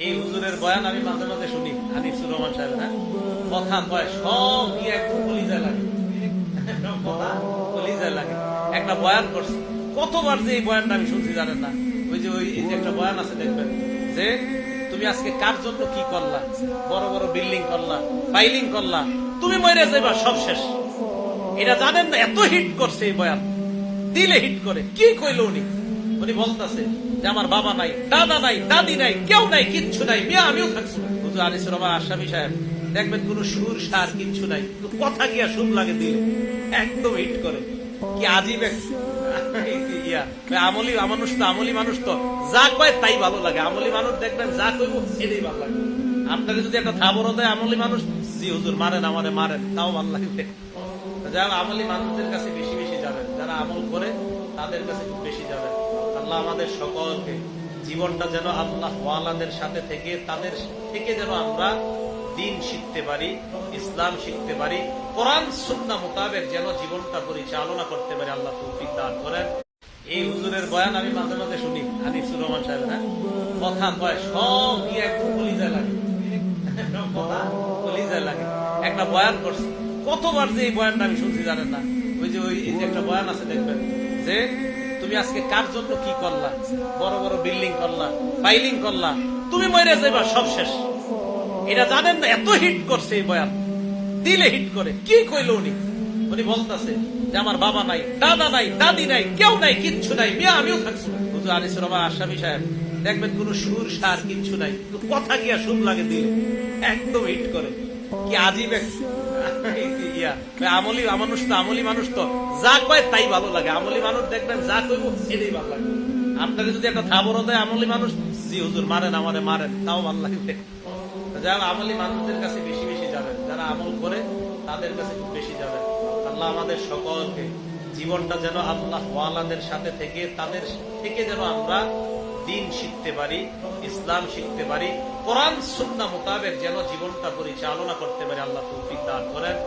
এই হুজুরের বয়ান আমি মাঝে মাঝে শুনি, আনিসুর রহমান সাহেব, হ্যাঁ, কথা কয় সব দিয়ে একদম কলিজায় লাগে, কথা কলিজায় লাগে। একটা বয়ান করছে, কতবার যে এই বয়ানটা আমি শুনছি জানেন না। ওই যে একটা বয়ান আছে দেখবেন যে তুমি আজকে কার জন্য কি করলা, বড় বড় বিল্ডিং করলা, ফাইলিং করলা, তুমি মরে যাইবা, সব শেষ। এটা জানেন না, এত হিট করছে এই বয়ান, দিলে হিট করে। কি কইল উনি? উনি বলতেছে যে আমার বাবা নাই, দাদা নাই, দাদি নাই, কেউ নাই, কিচ্ছু নাই, মিয়া আমিও থাকছি। হুজুর আনিসুর রহমান আশরাফি সাহেব দেখবেন কোন সুর সার কিচ্ছু নাই, কথা গিয়া সুর লাগে দিলে একদম হিট করে। কি আজীব আমলি মানুষ তো, আমলি মানুষ তো যা কয় তাই ভালো লাগে। আমলি মানুষ দেখবেন যা কইব সেটাই ভালো লাগে। আপনাকে যদি একটা থাবরও দেয় আমলি মানুষ, জি হুজুর মারেন, আমারে মারেন, তাও ভালো লাগবে। যারা আমলি মানুষদের কাছে বেশি বেশি যাবেন, যারা আমল করে তাদের কাছে খুব বেশি যাবেন। আল্লাহ আমাদের সকলকে জীবনটা যেন আল্লাহ ওয়ালাদের সাথে থেকে, তাদের থেকে যেন আমরা দিন শিখতে পারি, ইসলাম শিখতে পারি, কোরআন সুন্নাহ মোতাবেক যেন জীবনটা পরিচালনা করতে পারি। আল্লাহ তৌফিক দান করেন। এই হুজুরের বয়ান আমি মাঝে মাঝে শুনি, আনিসুর রহমান সাহেব, হ্যাঁ, কথা কয় সব দিয়ে একদম কলিজায় লাগে, কথা কলিজায় লাগে। একটা বয়ান করছে, কতবার যে এই বয়ানটা আমি শুনছি জানেন না। ওই যে একটা বয়ান আছে দেখবেন যে তুমি আজকে কার জন্য কি করলা, বড় বড় বিল্ডিং করলা, ফাইলিং করলা, তুমি মরে যাইবা, সব শেষ। এটা জানেন না, এত হিট করছে এই বয়ান, দিলে হিট করে। কি কইল উনি? উনি বলতেছে যে আমার বাবা নাই, দাদা নাই, দাদি নাই, কেউ নাই, কিচ্ছু নাই, মিয়া আমিও থাকছি। হুজুর আনিসুর রহমান আশরাফি সাহেব দেখবেন কোন সুর সার কিচ্ছু নাই, কথা গিয়া সুর লাগে দিলে একদম হিট করে। কি আজীব আমলি মানুষ তো, আমলি মানুষ তো যা কয় তাই ভালো লাগে। আমলি মানুষ দেখবেন যা কইব সেটাই ভালো লাগে। আপনাকে যদি একটা থাবরও দেয় আমলি মানুষ, জি হুজুর মারেন, আমারে মারেন, তাও ভালো লাগবে। যারা আমলি মানুষদের কাছে বেশি বেশি যাবেন, যারা আমল করে তাদের কাছে খুব বেশি যাবেন। আল্লাহ আমাদের সকলকে জীবনটা যেন আল্লাহ ওয়ালাদের সাথে থেকে, তাদের থেকে যেন আমরা দিন শিখতে পারি, ইসলাম শিখতে পারি, কোরআন সুন্নাহ মোতাবেক যেন জীবনটা পরিচালনা করতে পারি। আল্লাহ তৌফিক দান করেন।